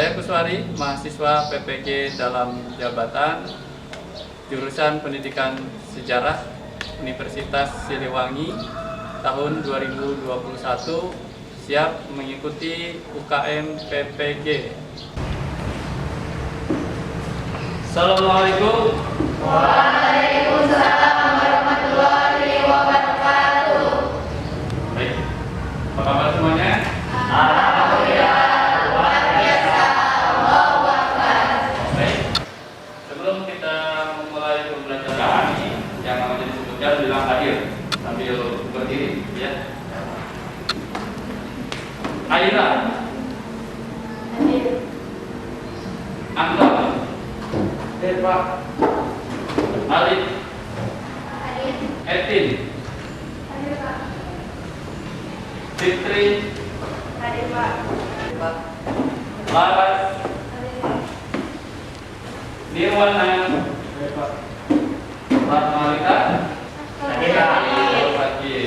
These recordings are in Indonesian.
Saya Kuswari, mahasiswa PPG dalam jabatan jurusan Pendidikan Sejarah Universitas Siliwangi tahun 2021, siap mengikuti UKM PPG. Assalamualaikum. Waalaikumsalam warahmatullahi wabarakatuh. Baik, apa kabar semuanya? Alhamdulillah, luar biasa. Allahu Akbar. Baik, sebelum kita memulai pembelajaran ini, yang namanya disebutkan bilang hadir sambil berdiri, ya. Aira, Hadir. Angga, Deva, Alif, Hadir. Etin, Hadir, Pak. Fitri, Hadir, Pak. Laras, Hadir, Pak. Nirwana, Ratmalika, Hadir, Pak. Selamat pagi.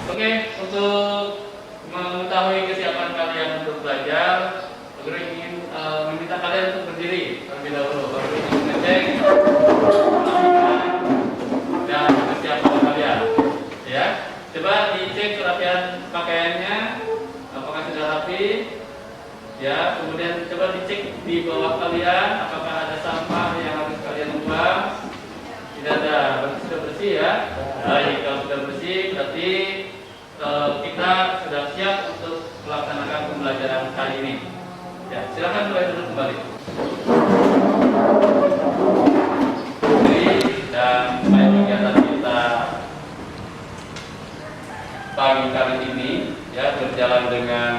Oke, untuk mengetahui kesiapan kalian untuk belajar, guru ingin meminta kalian untuk berdiri terlebih dahulu. Baru ingin ngecek penampilan dan kesiapan kalian. Ya, coba dicek kerapian pakaiannya, apakah sudah rapi. Ya, kemudian coba dicek di bawah kalian, apakah ada sampah yang harus kalian buang. Tidak ada, berarti sudah bersih ya. Baik, kalau sudah bersih berarti kita sudah siap untuk melaksanakan pembelajaran kali ini. Ya, silakan mulai dulu kembali. Jadi, dan supaya kegiatan kita pagi kali ini ya berjalan dengan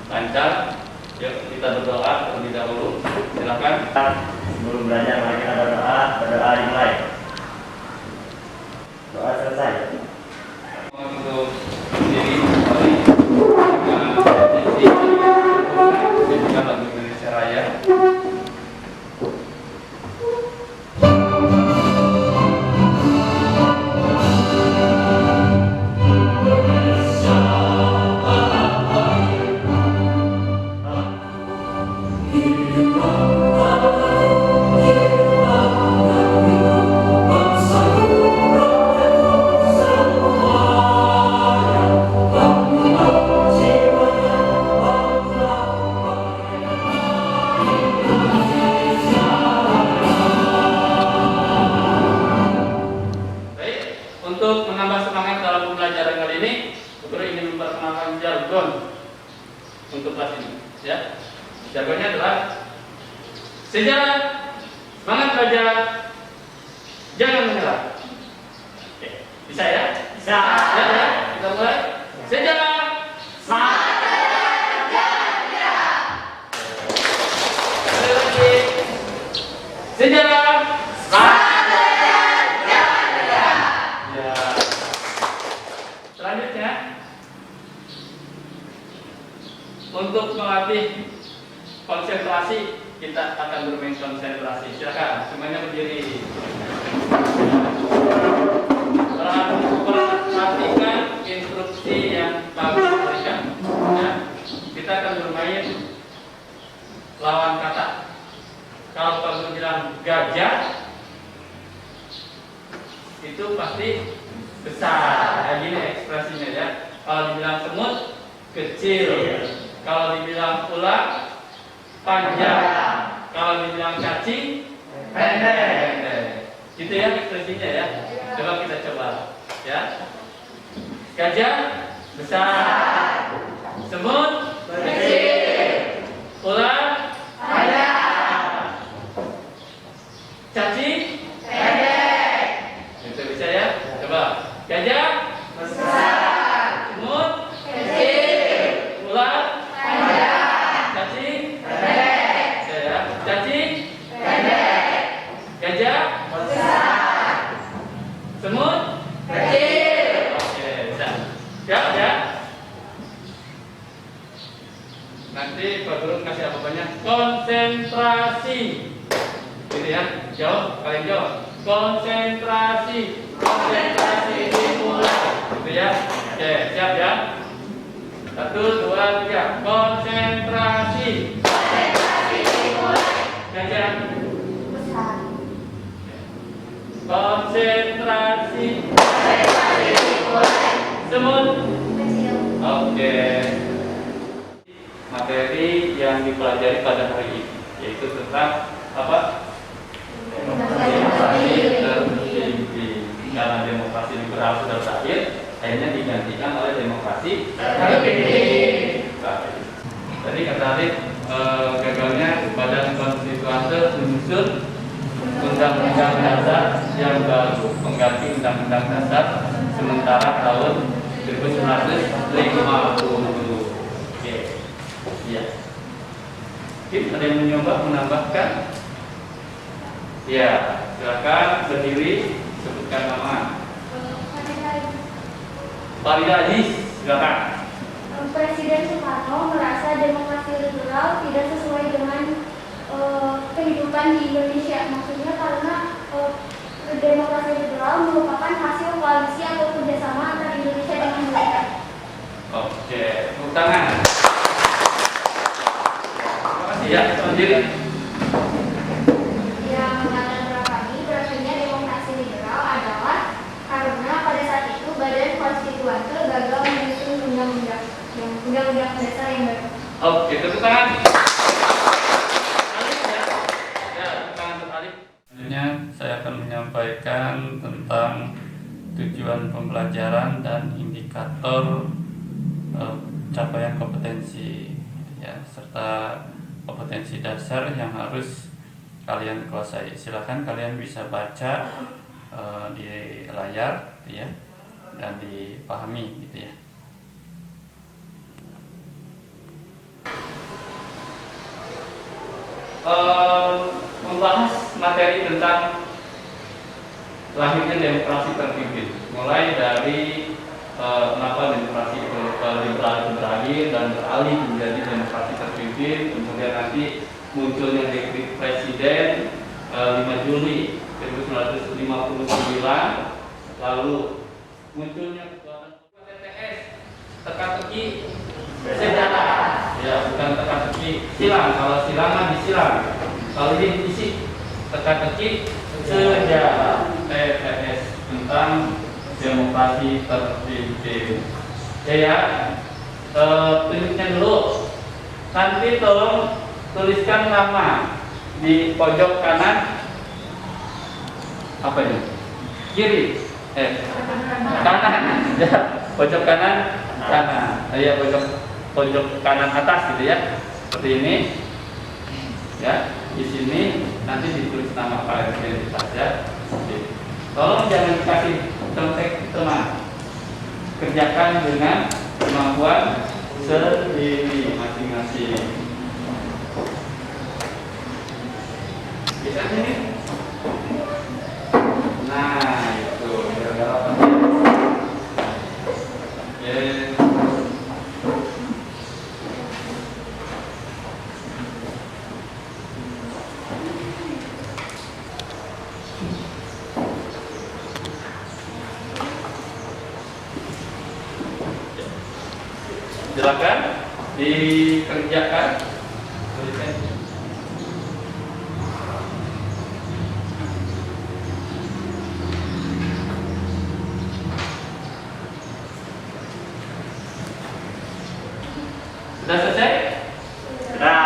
lancar, ya kita berdoa terlebih dahulu. Silakan. Sebelum belajar mari kita berdoa dimulai. Doa selesai. Untuk diri kembali dengan posisi menyanyikan lagu Indonesia Raya. Untuk menambah semangat dalam pembelajaran kali ini, guru ingin memperkenalkan jargon untuk kelas ini. Ya, jargonnya adalah sejarah, semangat belajar, jangan menyerah. Oke, bisa ya? Bisa. Ya, ya. Kita mulai. Sejarah, Semangat belajar, jangan menyerah. sekali lagi. Sejarah, Semangat belajar, jangan menyerah. ya. Selanjutnya, untuk melatih konsentrasi, kita akan bermain konsentrasi. Silakan semuanya berdiri. Perhatikan instruksi yang Pak Guru berikan. Ya. Kita akan bermain lawan kata. Kalau Pak Guru bilang gajah, itu pasti besar. Kayak gini ekspresinya ya. Kalau dibilang semut, kecil. Kalau dibilang ular, panjang. Kalau dibilang cacing, pendek. Gitu ya ekspresinya ya. Coba kita coba ya. Gajah besar, semut Kecil. ular Panjang. cacing. Pendek. Itu bisa ya. Coba gajah Besar. semut Kecil. ular Panjang. cacing. Pendek. Bisa ya. Cacing, Pendek. gajah, Besar. semut. Kecil. Oke, bisa. Siap ya. Nanti Pak Guru kasih apa banyak konsentrasi. Gitu ya. Jawab, kalian jawab. Konsentrasi. Konsentrasi dimulai. Gitu ya. Oke, siap ya. 1, 2, 3. Konsentrasi. Oke. Materi yang dipelajari pada hari ini yaitu tentang apa? Demokrasi terpimpin. Karena demokrasi liberal sudah berakhir, akhirnya digantikan oleh demokrasi terpimpin. Tadi kata Arif, gagalnya Badan Konstituante menyusun Undang-Undang Dasar yang baru mengganti Undang-Undang Dasar sementara tahun 1950. Oke, iya. Mungkin ada yang mencoba menambahkan? Ya, silakan berdiri, sebutkan nama. Farida Aziz, silakan. Presiden Soekarno merasa demokrasi liberal tidak sesuai dengan kehidupan di Indonesia. Maksudnya karena demokrasi liberal merupakan hasil koalisi atau kerjasama antara Indonesia dengan mereka. Oke, tepuk tangan. Terima kasih ya, sendiri. Yang melatar belakangi berakhirnya demokrasi liberal adalah karena pada saat itu Badan Konstituante gagal menyusun undang-undang dasar yang baru. Oke, tepuk tangan. Alif ya. Ya, tepuk tangan untuk Alif. Selanjutnya saya akan menyampaikan tentang tujuan pembelajaran dan indikator capaian kompetensi ya, serta kompetensi dasar yang harus kalian kuasai. Silakan kalian bisa baca di layar gitu ya, dan dipahami gitu ya. Membahas materi tentang lahirnya demokrasi terpimpin, mulai dari kenapa demokrasi liberal itu berakhir dan beralih menjadi demokrasi terpimpin, kemudian nanti munculnya dekret presiden 5 Juli 1959, lalu munculnya kekuatan TTS, teka-teki sejarah, ya bukan teka-teki silang. Kalau silangan disilang, kalau ini diisi teka-teki sejarah, TTS tentang demokrasi terpimpin. Ya, tunjuknya dulu. Nanti tolong tuliskan nama di pojok kanan. Apa ini? Kiri. Kanan. Ya, pojok kanan. Kanan. Ya, pojok kanan atas gitu ya. Seperti ini. Ya, di sini nanti ditulis nama kalian saja. Tolong jangan dikasih contek teman. Kerjakan dengan kemampuan sendiri masing-masing. Bisa sini. Nah, itu kira-kira apa? Yes. Silakan dikerjakan. Tuliskan. Sudah selesai? Sudah.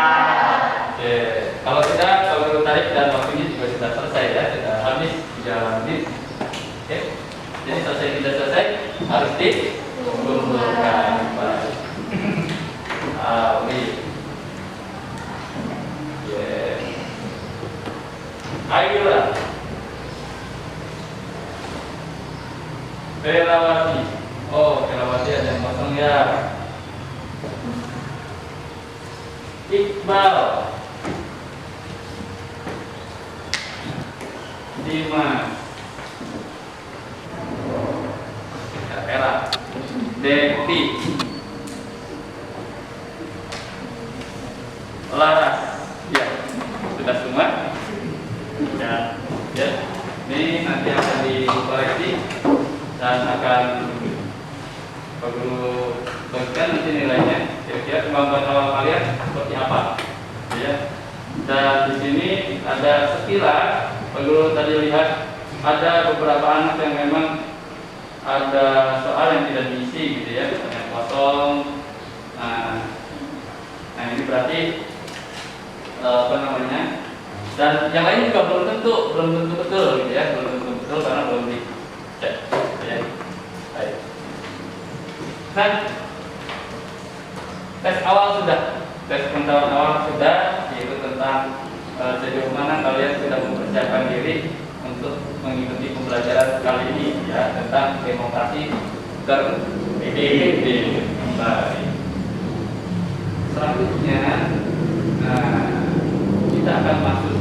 Oke. Kalau tidak, kalau tarik dan waktunya juga sudah selesai ya, sudah habis 3 menit. Oke. Jadi selesai tidak selesai harus dikumpulkan. Baik. Ayolah. Pelawati. Oh, Pelawati ada yang kosong ya. Iqbal. Dimas. Era. Devi. Laras. Ya, sudah semua? Sudah. Ya, ini nanti akan dikoreksi dan akan perlu bagikan nanti nilainya. Kira-kira kemampuan awal kalian seperti apa? Ya. Dan di sini ada sekilas. Perlu tadi lihat ada beberapa anak yang memang ada soal yang tidak diisi gitu ya, yang kosong. berarti apa namanya? Dan yang lain juga belum tentu betul gitu ya, belum tentu betul karena belum dicek. Ya. Baik. Nah, tes awal sudah, tes pengetahuan awal sudah, yaitu tentang sejauh mana kalian sudah mempersiapkan diri untuk mengikuti pembelajaran kali ini ya tentang demokrasi terpimpin. Baik. Selanjutnya, kita akan masuk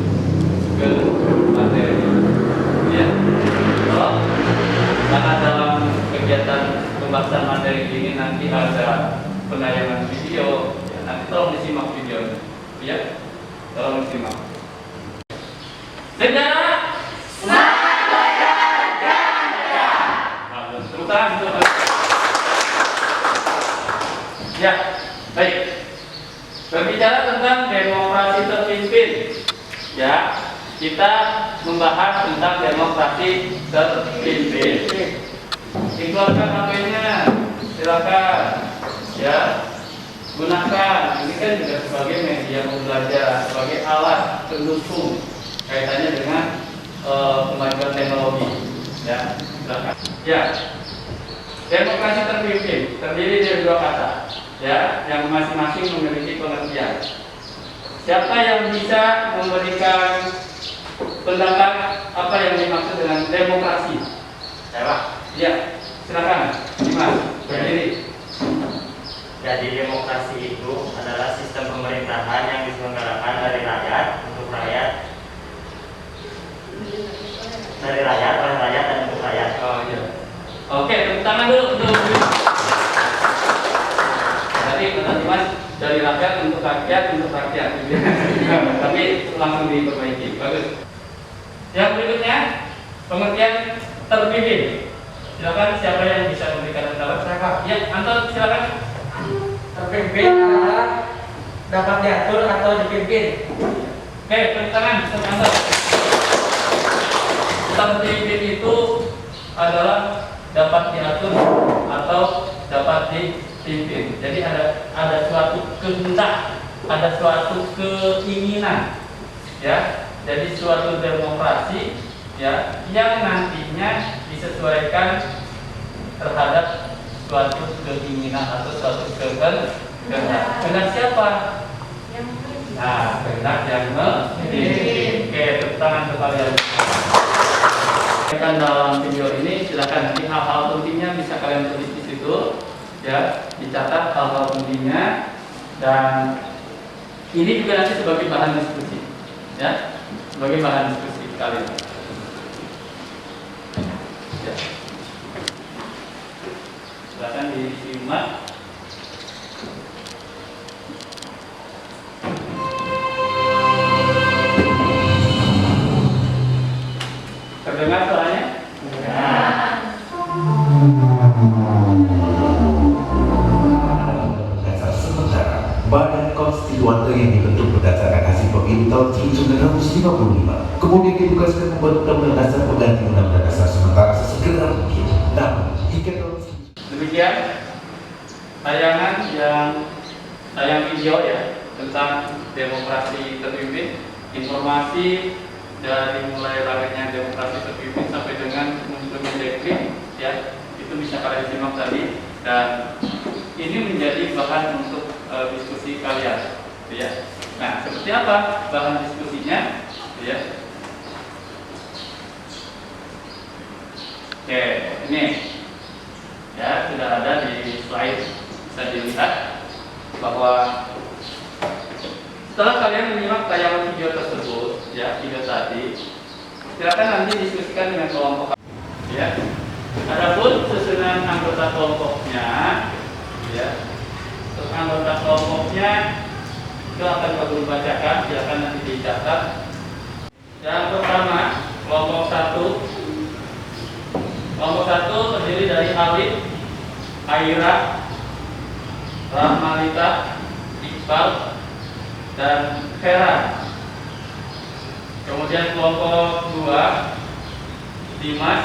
ke materi ya. Karena dalam kegiatan pembahasan materi ini nanti ada penayangan video ya, nanti tolong disimak videonya ya, tolong disimak. Sejarah Semangat belajar, jangan menyerah. bagus, tepuk tangan. Ya, baik. Berbicara tentang demokrasi terpimpin, ya, kita membahas tentang demokrasi terpimpin. Dikeluarkan HP-nya, silakan, ya, gunakan. Ini kan juga sebagai media pembelajaran, sebagai alat pendukung kaitannya dengan kemajuan teknologi, ya, silakan. Ya, demokrasi terpimpin terdiri dari dua kata, ya, yang masing-masing memiliki pengertian. Siapa yang bisa memberikan pendapat apa yang dimaksud dengan demokrasi? Saya, Ya, silakan, Dimas, berdiri. jadi demokrasi itu adalah sistem pemerintahan yang diselenggarakan dari rakyat untuk rakyat, dari rakyat oleh rakyat dan untuk rakyat. Oh iya. Oke, tepuk tangan dulu untuk tadi kata Dimas dari rakyat untuk rakyat untuk rakyat. Tapi langsung diperbaiki. Bagus. Yang berikutnya pengertian terpimpin. Silakan siapa yang bisa memberikan pendapat? Siapa? Ya, Anton silakan. Terpimpin adalah dapat diatur atau dipimpin. Oke, tepuk tangan untuk Anton. Terpimpin itu adalah dapat diatur atau dapat dipimpin. Jadi ada suatu kehendak, ada suatu keinginan, ya. Jadi suatu demokrasi, ya, yang nantinya disesuaikan terhadap suatu keinginan atau suatu kehendak. Kehendak siapa? Nah, kehendak yang memiliki. Oke, tepuk tangan untuk kalian. Dalam video ini silakan nanti hal-hal pentingnya bisa kalian tulis di situ, ya, dicatat hal-hal pentingnya, dan ini juga nanti sebagai bahan diskusi, ya, sebagai bahan diskusi kalian. Ya. Silakan disimak. Terdengar suaranya? Dasar sementara Badan Konstituante yang dibentuk berdasarkan hasil pemilu tahun 1955 kemudian ditugaskan membuat undang-undang dasar pengganti undang-undang dasar sementara sesegera mungkin. Namun hingga tahun Demikian tayang video ya tentang demokrasi terpimpin, informasi dari mulai lahirnya demokrasi terpimpin sampai dengan munculnya dekret, ya, itu bisa kalian simak tadi, dan ini menjadi bahan untuk diskusi kalian, gitu ya. Nah, seperti apa bahan diskusinya, gitu ya? Oke, ini ya sudah ada di slide, bisa dilihat bahwa setelah kalian menyimak tayangan video tersebut, ya, video tadi, silakan nanti diskusikan dengan kelompok, ya. Adapun susunan anggota kelompoknya, ya, untuk anggota kelompoknya itu akan kami bacakan, silakan nanti dicatat. Yang pertama, kelompok 1. Kelompok 1 terdiri dari Alif, Aira, Rahmalita, Iqbal, dan Vera. Kemudian kelompok 2, Dimas,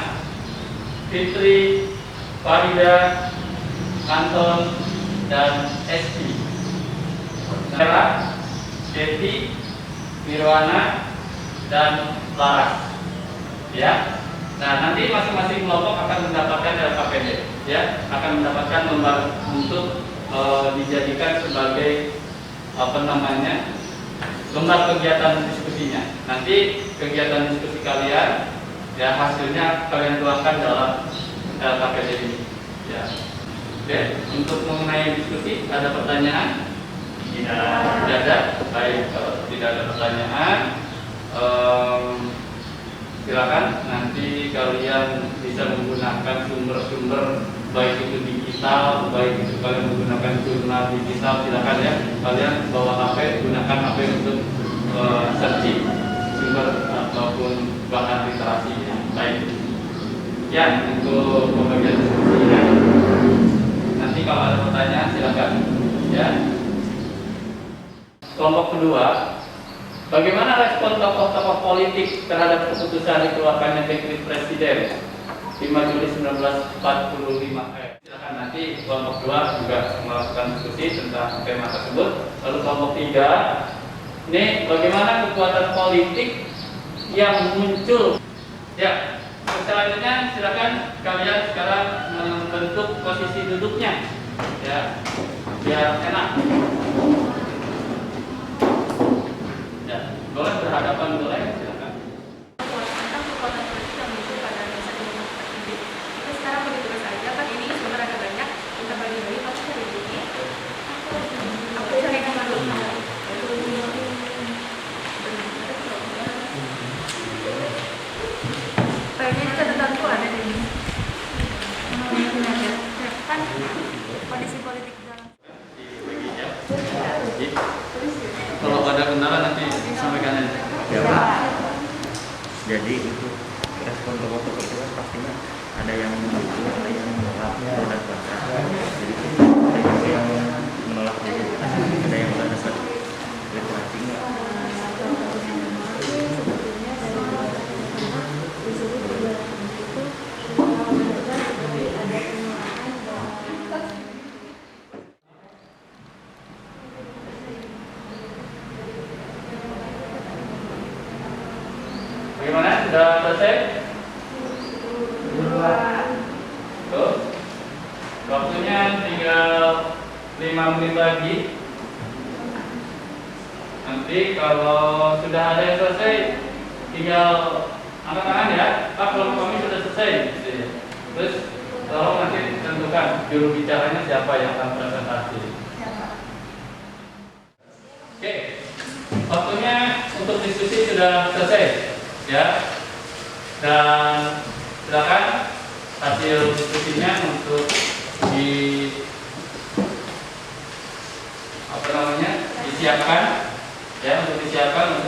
Fitri, Farida, Anton, dan Esti. Nela, Betty, Nirwana, dan Laras. Ya. Nah, nanti masing-masing kelompok akan mendapatkan LKPD, ya, akan mendapatkan lembar untuk dijadikan sebagai lembar kegiatan diskusinya. Nanti kegiatan diskusi kalian, ya, hasilnya kalian tuangkan dalam LKPD ini. Ya. Oke, untuk mengenai diskusi ada pertanyaan? Tidak ada. Baik, kalau tidak ada pertanyaan, silakan nanti kalian bisa menggunakan sumber-sumber, baik itu digital, baik itu kalian menggunakan jurnal digital, silakan ya. Kalian bawa HP, gunakan HP untuk searching sumber ataupun bahan literasi yang baik. Ya, untuk pembagian diskusinya. Nanti kalau ada pertanyaan silakan. Ya. Kelompok kedua, bagaimana respon tokoh-tokoh politik terhadap keputusan dikeluarkannya dekret presiden 5 Juli 1945? Silakan nanti kelompok 2 juga melakukan diskusi tentang tema tersebut. Lalu kelompok 3, ini bagaimana kekuatan politik yang muncul? Ya, selanjutnya silakan kalian sekarang membentuk posisi duduknya, ya, biar enak. Ya, boleh berhadapan, boleh, silakan. Tentang kekuatan politik yang muncul pada masa demokrasi. Kita sekarang begitu saja, kan ini sumber agak banyak. Kita bagi-bagi, pasti cari dulu. Aku cari nama dulu. Kayaknya catatanku ada di sini. Kan kondisi politik dalam. Kalau ada kendala nanti sampaikan aja. Ya Pak. Jadi itu respon tokoh-tokoh itu kan pastinya ada yang mendukung, ada yang menolak, dan kontra. Jadi ada yang menolak, ada yang udah dasar literasi nggak? Bagaimana? Sudah selesai? Tuh. Waktunya tinggal 5 menit lagi. Nanti kalau sudah ada yang selesai, tinggal angkat tangan ya. Pak, kalau kami sudah selesai. Terus tolong nanti tentukan juru bicaranya siapa yang akan presentasi. Oke, waktunya untuk diskusi sudah selesai. Ya, dan silakan hasil diskusinya untuk disiapkan, ya, untuk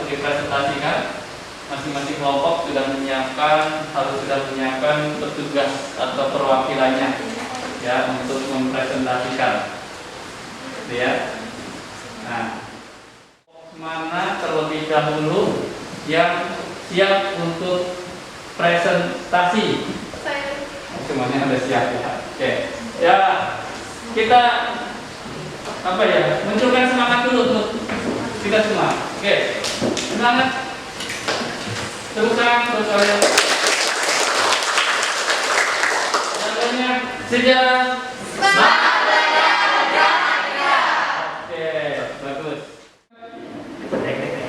dipresentasikan. Masing-masing kelompok sudah sudah menyiapkan petugas atau perwakilannya, ya, untuk mempresentasikan, ya. Nah, mana terlebih dahulu yang siap untuk presentasi? Semuanya sudah siap ya. Oke. Ya, kita munculkan semangat dulu untuk kita semua. Oke. Semangat. Tepuk tangan untuk kalian. Namanya sejarah. Semangat belajar, jangan menyerah. Oke, bagus.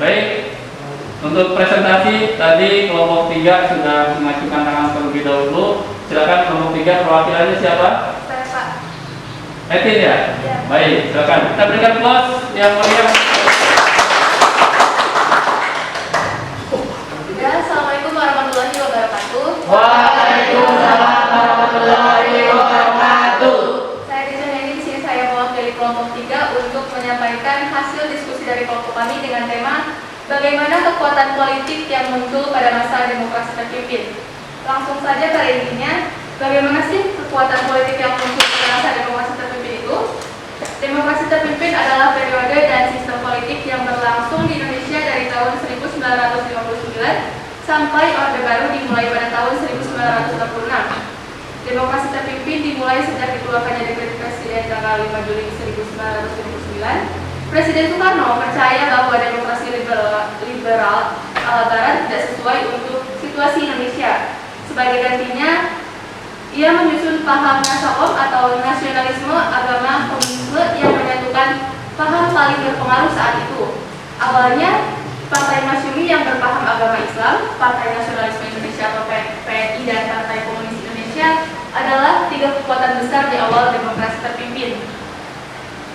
Baik. Untuk presentasi tadi kelompok 3 sudah mengajukan tangan terlebih dahulu. Silakan kelompok 3 perwakilannya siapa? Saya Pak. Etin ya? Ya. Baik, silakan. Kita berikan applause yang meriah. Ya, Assalamualaikum warahmatullahi wabarakatuh. Waalaikumsalam warahmatullahi wabarakatuh. Saya di sini saya mewakili kelompok 3 untuk menyampaikan hasil diskusi dari kelompok kami dengan tema bagaimana kekuatan politik yang muncul pada masa demokrasi terpimpin. Langsung saja pada intinya, bagaimana sih kekuatan politik yang muncul pada masa demokrasi terpimpin itu? Demokrasi terpimpin adalah periode dan sistem politik yang berlangsung di Indonesia dari tahun 1959 sampai Orde Baru dimulai pada tahun 1966. Demokrasi terpimpin dimulai sejak dikeluarkannya dekret presiden tanggal 5 Juli 1959 Presiden Soekarno percaya bahwa demokrasi liberal ala barat tidak sesuai untuk situasi Indonesia. Sebagai gantinya, ia menyusun paham nasakom atau nasionalisme agama komunisme yang menyatukan paham paling berpengaruh saat itu. Awalnya, Partai Masyumi yang berpaham agama Islam, Partai Nasionalisme Indonesia atau PNI, dan Partai Komunis Indonesia adalah tiga kekuatan besar di awal demokrasi terpimpin.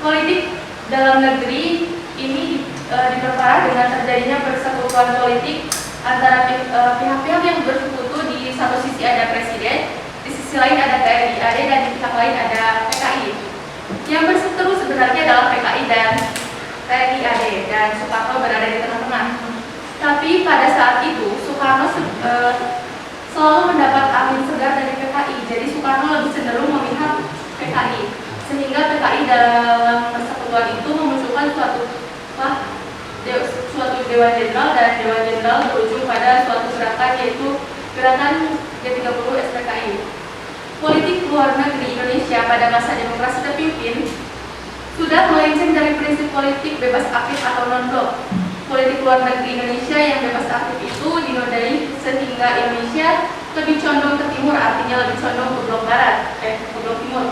Politik dalam negeri ini diperparah dengan terjadinya persekutuan politik antara pihak-pihak yang bersekutu. Di satu sisi ada presiden, di sisi lain ada TNI AD, dan di pihak lain ada PKI. Yang berseteru sebenarnya adalah PKI dan TNI AD, dan Soekarno berada di tengah-tengah. Tapi pada saat itu Soekarno selalu mendapat angin segar dari PKI, jadi Soekarno lebih cenderung memihak PKI, sehingga PKI dalam persekutuan itu memunculkan suatu Dewan Jenderal, dan Dewan Jenderal berujung pada suatu gerakan, yaitu gerakan G30 SPKI. Politik luar negeri Indonesia pada masa demokrasi terpimpin sudah melenceng dari prinsip politik bebas aktif atau non-blok. Politik luar negeri Indonesia yang bebas aktif itu dinodai sehingga Indonesia lebih condong ke timur, artinya lebih condong ke blok barat, ke blok timur.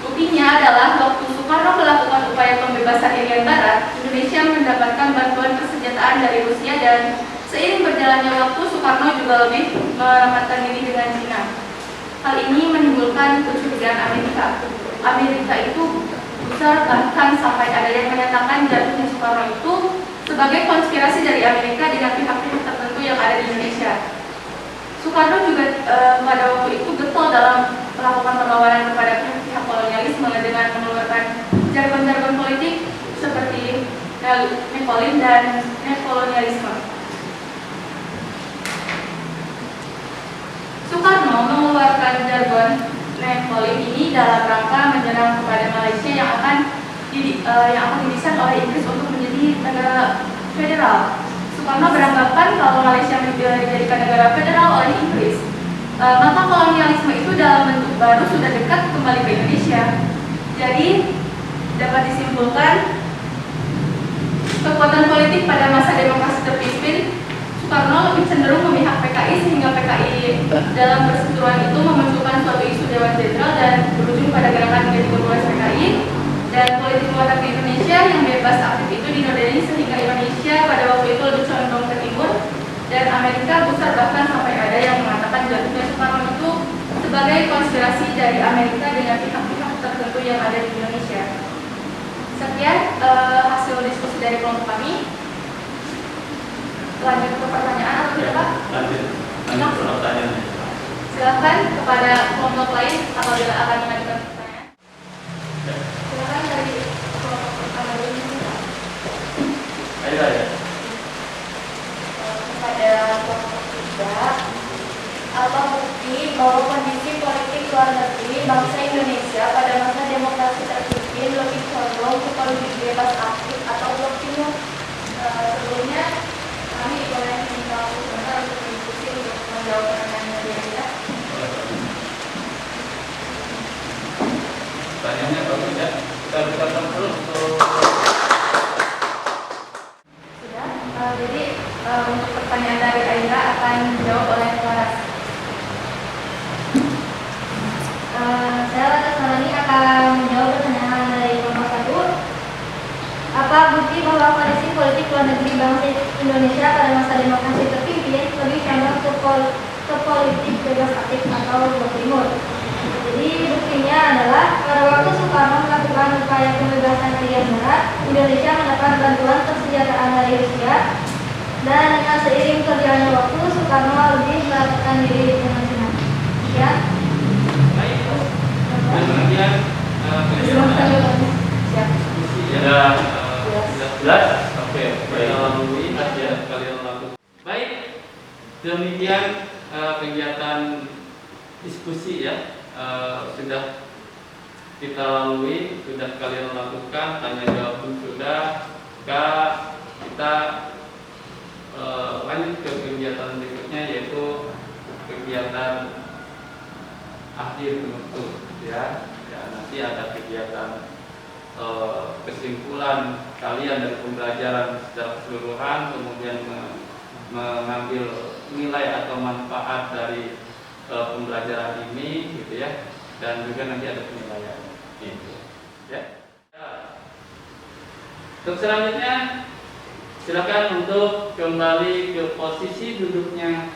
Buktinya adalah waktu Soekarno melakukan upaya pembebasan Irian Barat, Indonesia mendapatkan bantuan persenjataan dari Rusia, dan seiring berjalannya waktu Soekarno juga lebih merapatkan diri dengan Cina. Hal ini menimbulkan kecurigaan Amerika. Amerika itu besar, bahkan sampai ada yang menyatakan jatuhnya Soekarno itu sebagai konspirasi dari Amerika dengan pihak-pihak tertentu yang ada di Indonesia. Soekarno juga pada waktu itu getol dalam melakukan perlawanan kepada pihak kolonialisme dengan mengeluarkan jargon-jargon politik seperti nekolin dan nekolonialisme. Soekarno mengeluarkan jargon nekolin ini dalam rangka menyerang kepada Malaysia yang akan didesain oleh Inggris untuk menjadi negara federal. Soekarno beranggapan kalau Malaysia dijadikan negara federal oleh Inggris, maka kolonialisme itu dalam bentuk baru sudah dekat kembali ke Indonesia. Jadi dapat disimpulkan kekuatan politik pada masa demokrasi terpimpin, Soekarno lebih cenderung memihak PKI, sehingga PKI dalam perseteruan itu memunculkan suatu isu Dewan Jenderal dan berujung pada gerakan G30 PKI. Dan politik luar negeri Indonesia yang bebas aktif itu dinodai sehingga Indonesia pada waktu itu lebih condong ke timur, dan Amerika besar, bahkan sampai ada yang mengatakan jatuhnya Soekarno itu sebagai konspirasi dari Amerika dengan pihak-pihak tertentu yang ada di Indonesia. Sekian hasil diskusi dari kelompok kami. Lanjut ke pertanyaan atau tidak, Pak? Lanjut pertanyaan. Silakan kepada kelompok lain apabila akan mengajukan pertanyaan. Silakan dari kelompok pertama dulu. Ayo ya. Kepada kelompok tiga, apa bukti bahwa kondisi politik luar negeri bangsa Indonesia pada masa demokrasi terpimpin lebih condong ke politik bebas aktif atau blok timur? Sebelumnya kami boleh minta sebentar untuk diskusi untuk menjawab pertanyaan dari Anda. Pertanyaannya bagus ya. Kita dulu untuk Sudah, jadi untuk pertanyaan dari Aira akan dijawab oleh Laras. Saya Laras Malani akan menjawab pertanyaan dari nomor 1. Apa bukti bahwa kondisi politik luar negeri bangsa Indonesia pada masa demokrasi terpimpin lebih condong ke politik bebas aktif atau blok timur? Jadi buktinya adalah pada waktu Soekarno melakukan upaya pembebasan Irian Barat, Indonesia mendapat bantuan persenjataan dari Rusia, dan dengan seiring berjalannya waktu Soekarno lebih merapatkan diri dengan Cina. Ya. baik. Dan kemudian Siap. ya sudah jelas. Oke, kalian lalui aja, kalian lakukan. Baik, demikian kegiatan diskusi ya. Sudah kita lalui, sudah kalian lakukan, tanya jawab pun sudah. Kita lanjut ke kegiatan berikutnya, yaitu kegiatan akhir penutup ya. Nanti ada kegiatan kesimpulan kalian dari pembelajaran secara keseluruhan, kemudian mengambil nilai atau manfaat dari pembelajaran ini, gitu ya, dan juga nanti ada penilaian, gitu, ya. Untuk selanjutnya, silakan untuk kembali ke posisi duduknya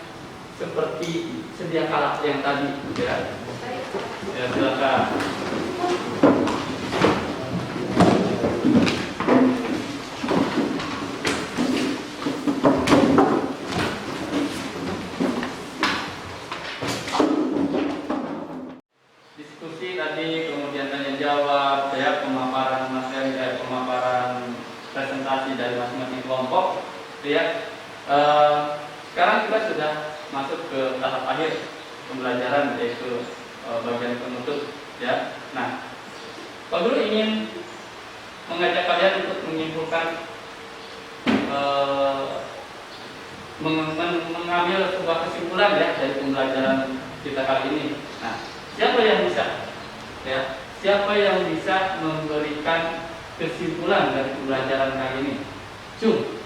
seperti sedia kala yang tadi, ya. Ya, silakan. Diskusi tadi, kemudian tanya jawab, ya, pemaparan materi, pemaparan presentasi dari masing-masing kelompok, ya. Sekarang kita sudah masuk ke tahap akhir pembelajaran, yaitu bagian penutup, ya. Nah, Pak Guru ingin mengajak kalian untuk menyimpulkan, mengambil sebuah kesimpulan, ya, dari pembelajaran kita kali ini. Nah, siapa yang bisa, ya, siapa yang bisa memberikan kesimpulan dari pembelajaran kali ini? Cung,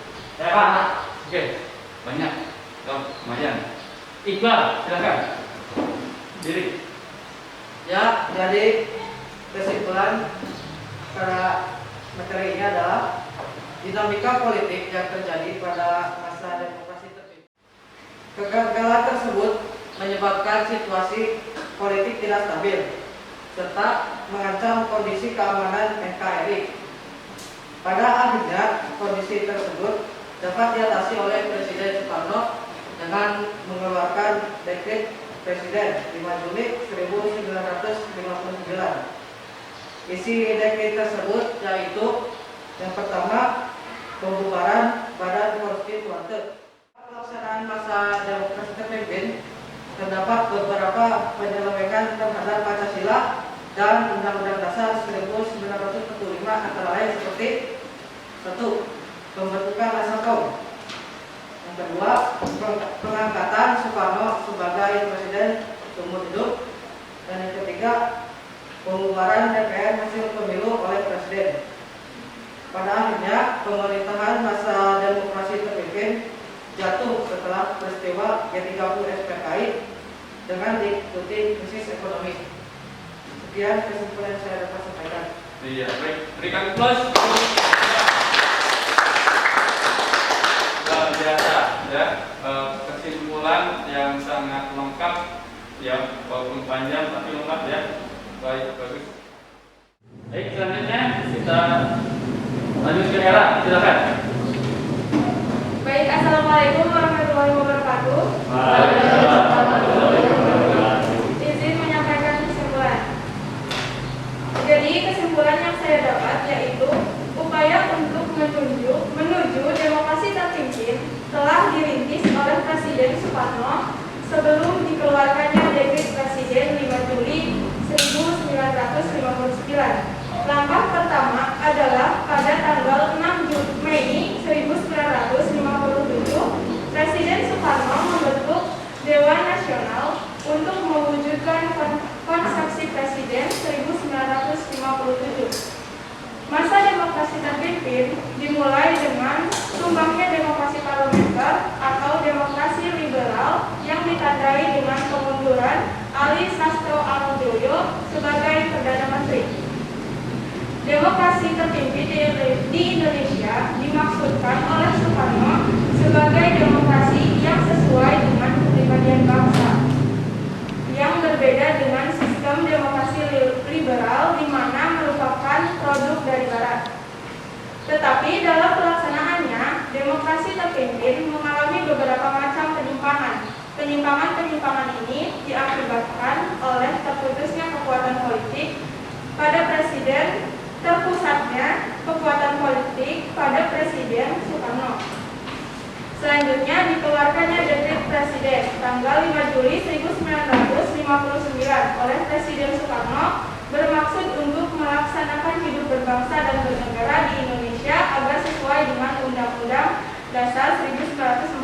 Pak. oke, banyak, lumayan. Iqbal, silakan. Diri. Ya, jadi kesimpulan pada materi ini adalah dinamika politik yang terjadi pada masa demokrasi terpimpin. Kegagalan tersebut menyebabkan situasi politik tidak stabil serta mengancam kondisi keamanan NKRI. Pada akhirnya, kondisi tersebut dapat diatasi oleh Presiden Soekarno dengan mengeluarkan dekret Presiden 5 Juli 1959. Isi dekret tersebut yaitu yang pertama, pembubaran Badan Konstituante. Pelaksanaan masa demokrasi terpimpin terdapat beberapa penyelewengan terhadap Pancasila dan Undang-Undang Dasar 1945, antara lain seperti 1. Pembentukan Asal Yang kedua, pengangkatan Soekarno sebagai Presiden seumur hidup. Dan yang ketiga, pembubaran DPR hasil pemilu oleh Presiden. Pada akhirnya, pemerintahan masa demokrasi terpimpin jatuh setelah peristiwa G30 SPKI dengan diikuti krisis ekonomi. Sekian kesimpulan yang saya dapat sampaikan. Iya, baik. Berikan plus. Luar biasa, ya. Kesimpulan yang sangat lengkap, ya, walaupun panjang tapi lengkap, ya. Baik, bagus. Baik, selanjutnya kita lanjut ke Era, silakan. Baik, Assalamualaikum warahmatullahi wabarakatuh. Izin menyampaikan kesimpulan. Jadi kesimpulan yang saya dapat yaitu upaya untuk menuju demokrasi terpimpin telah dirintis oleh Presiden Soekarno sebelum dikeluarkannya dekret Presiden 5 Juli 1959. Langkah pertama adalah pada tanggal 6 Mei 1957, Presiden Soekarno membentuk Dewan Nasional untuk mewujudkan konsepsi Presiden 1957. Masa demokrasi terpimpin dimulai dengan tumbangnya demokrasi parlementer atau demokrasi liberal yang ditandai dengan pengunduran Ali Sastro Atmojo sebagai Perdana Menteri. Demokrasi terpimpin di Indonesia dimaksudkan oleh Soekarno sebagai demokrasi yang sesuai dengan kepribadian bangsa, yang berbeda dengan sistem demokrasi liberal di mana merupakan produk dari Barat. Tetapi dalam pelaksanaannya, demokrasi terpimpin mengalami beberapa macam penyimpangan. Penyimpangan ini diakibatkan oleh terputusnya kekuatan politik pada Presiden, terpusatnya kekuatan politik pada Presiden Soekarno. Selanjutnya dikeluarkannya dekret Presiden tanggal 5 Juli 1959 oleh Presiden Soekarno bermaksud untuk melaksanakan hidup berbangsa dan bernegara di Indonesia agar sesuai dengan Undang-Undang Dasar 1945.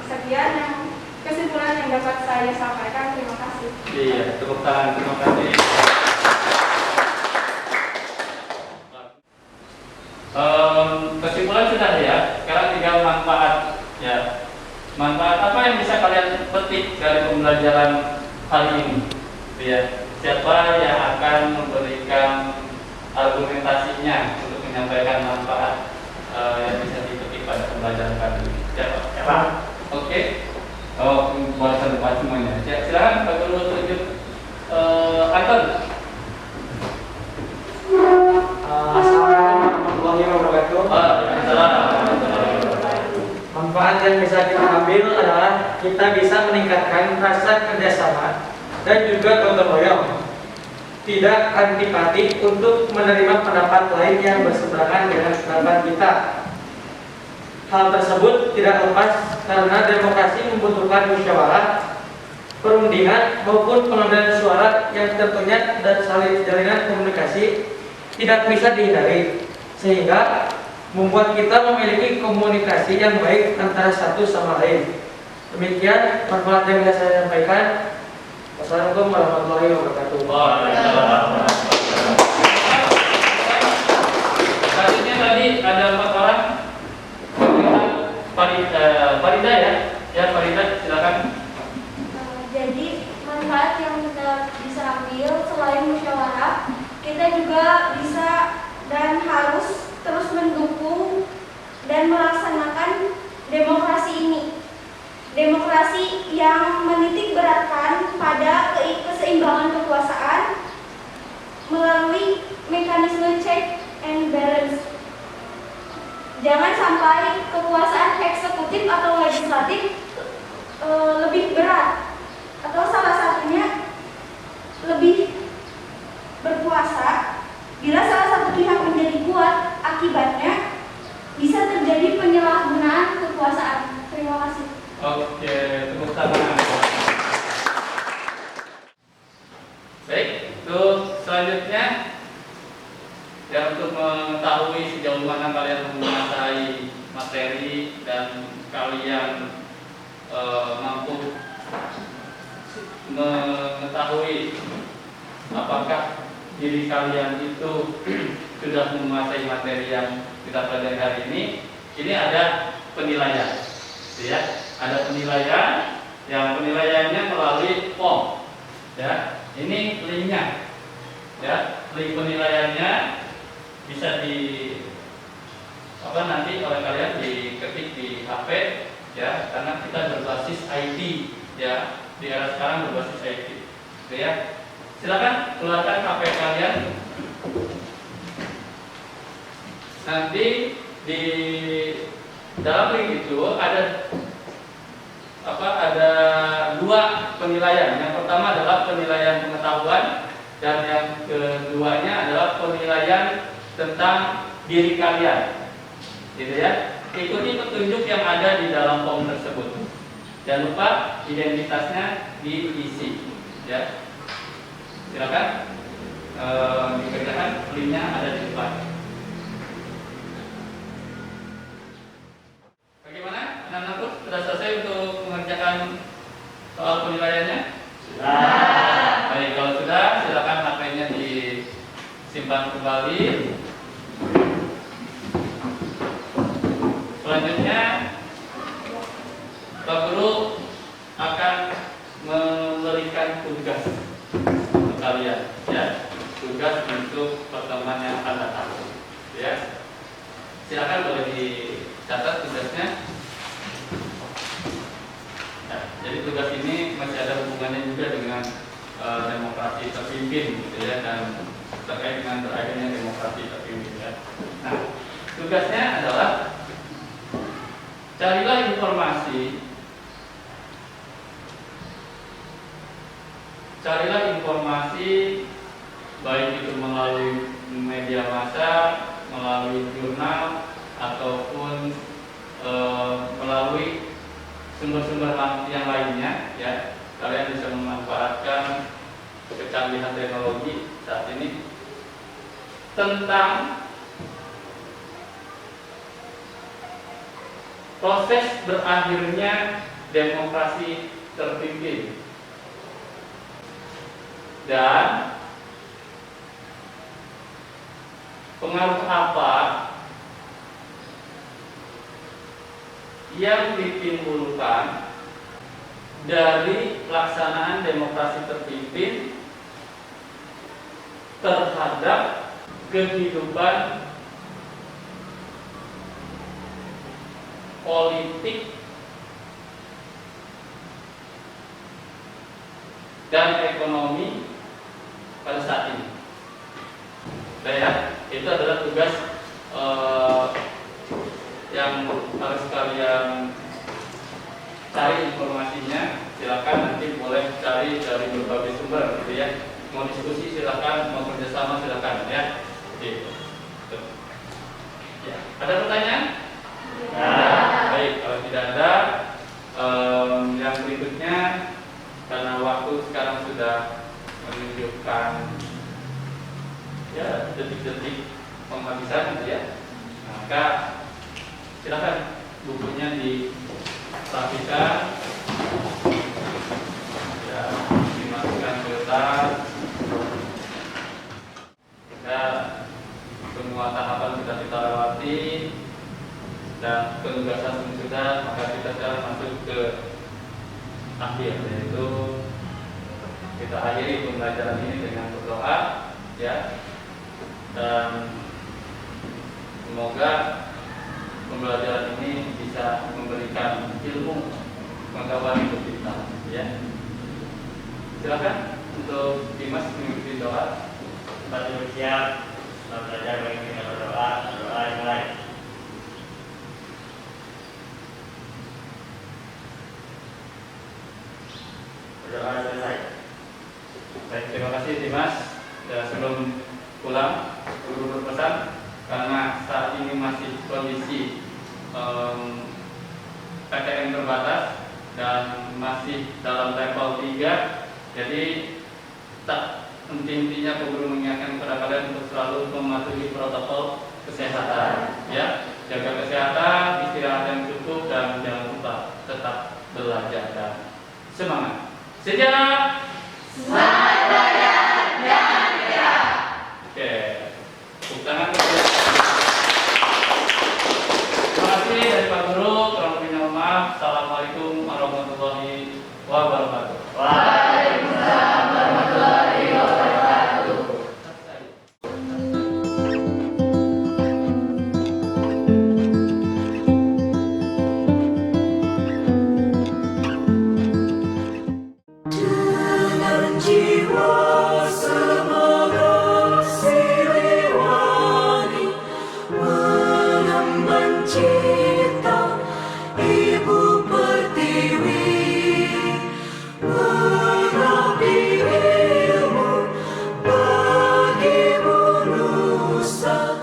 Sekian yang kesimpulan yang dapat saya sampaikan. Terima kasih. Iya, tepuk tangan, terima kasih. Luar kesimpulan sudah ya. Sekarang tinggal manfaat ya. Manfaat apa yang bisa kalian petik dari pembelajaran kali ini? Ya, siapa yang akan memberikan argumentasinya untuk menyampaikan manfaat yang bisa dipetik pada pembelajaran kali ini? Siapa? Oke. Oh, bahasa depan semuanya. Ya, silakan Pak Guru tunjuk. Anton. Assalamualaikum warahmatullahi wabarakatuh. Manfaat yang bisa kita ambil adalah kita bisa meningkatkan rasa kerjasama dan juga gotong royong. Tidak antipati untuk menerima pendapat lain yang berseberangan dengan pendapat kita. Hal tersebut tidak lepas karena demokrasi membutuhkan musyawarah, perundingan maupun pengambilan suara yang tentunya dan saling jalinan komunikasi tidak bisa dihindari, sehingga membuat kita memiliki komunikasi yang baik antara satu sama lain. Demikian manfaat yang bisa saya sampaikan. Wassalamualaikum warahmatullahi wabarakatuh. Selanjutnya tadi ada 4 orang. Farida ya. Ya Farida silakan. Jadi manfaat yang kita bisa ambil selain musyawarah, kita juga bisa dan harus terus mendukung dan melaksanakan demokrasi ini. Demokrasi yang menitik beratkan pada keseimbangan kekuasaan melalui mekanisme check and balance. Jangan sampai kekuasaan eksekutif atau legislatif lebih berat atau salah satunya lebih berkuasa. Bila salah satu pihak menjadi kuat, akibatnya bisa terjadi penyalahgunaan kekuasaan. Terima kasih. Oke, tepuk tangan. Baik, untuk selanjutnya ya, untuk mengetahui sejauh mana kalian menguasai materi dan kalian mampu mengetahui apakah diri kalian itu sudah menguasai materi yang kita pelajari hari ini ada penilaian, ya. Ada penilaian, yang penilaiannya melalui form, ya. Ini linknya, ya. Link penilaiannya bisa nanti oleh kalian diketik di HP, ya, karena kita berbasis IT, ya. Di era sekarang berbasis IT, ya. Silakan keluarkan HP kalian. Nanti di dalam link itu ada 2 penilaian. Yang pertama adalah penilaian pengetahuan dan yang keduanya adalah penilaian tentang diri kalian. Gitu ya. Ikuti petunjuk yang ada di dalam form tersebut. Jangan lupa identitasnya diisi, ya. Silakan dikerjakan, linknya ada di depan. Bagaimana? Anak-anakku sudah selesai untuk mengerjakan soal penilaiannya? Sudah. Baik, kalau sudah, silakan HP-nya disimpan kembali. Selanjutnya, Pak Guru akan memberikan tugas untuk kalian, ya, tugas untuk pertemuan yang akan datang, ya. Silakan boleh dicatat tugasnya. Nah, jadi tugas ini masih ada hubungannya juga dengan demokrasi terpimpin, gitu ya, dan terkait dengan berakhirnya demokrasi terpimpin, ya. Nah, tugasnya adalah carilah informasi baik itu melalui media massa, melalui jurnal ataupun melalui sumber-sumber yang lainnya, ya. Kalian bisa memanfaatkan kecanggihan teknologi saat ini tentang proses berakhirnya demokrasi terpimpin dan pengaruh apa yang ditimbulkan dari pelaksanaan demokrasi terpimpin terhadap kehidupan politik dan ekonomi pada saat ini. Itu adalah tugas yang harus kalian cari informasinya. Silakan nanti boleh cari dari berbagai sumber, gitu ya. Mau diskusi silakan, mau kerjasama silakan, ya. Gitu. Ya. Ada pertanyaan? Ya. Baik, kalau tidak ada, yang berikutnya karena waktu sekarang sudah menunjukkan ya detik-detik penghabisan, gitu ya. Maka silakan bukunya dirapikan, ya, dimasukkan ke tas. Jika semua tahapan sudah kita lewati dan penugasan sudah, maka kita sekarang masuk ke akhir, yaitu kita akhiri pembelajaran ini dengan berdoa, ya, dan semoga pembelajaran ini bisa memberikan ilmu pengetahuan hidup kita, ya. Silakan untuk Dimas mengikuti doa. Kita bersiap, setelah belajar bagi kita berdoa dimulai. Berdoa selesai. Baik, terima kasih Dimas. Ya, sebelum pulang, guru berpesan karena saat ini masih kondisi PTM terbatas dan masih dalam level 3, jadi tak henti-hentinya guru mengingatkan kepada kalian untuk selalu mematuhi protokol kesehatan, ya, jaga kesehatan, istirahat yang cukup, dan jangan lupa tetap belajar dan semangat. Sejarah. Semangat belajar dan gerak. Oke, tepuk tangan. Terima kasih dari Pak Guru. Kurang lebihnya mohon maaf. Assalamualaikum warahmatullahi wabarakatuh. Waalaikumsalam warahmatullahi wabarakatuh. Dengan jiwa semangat Siliwangi mengemban cita Ibu Pertiwi, mengabdi ilmu bagi manusia.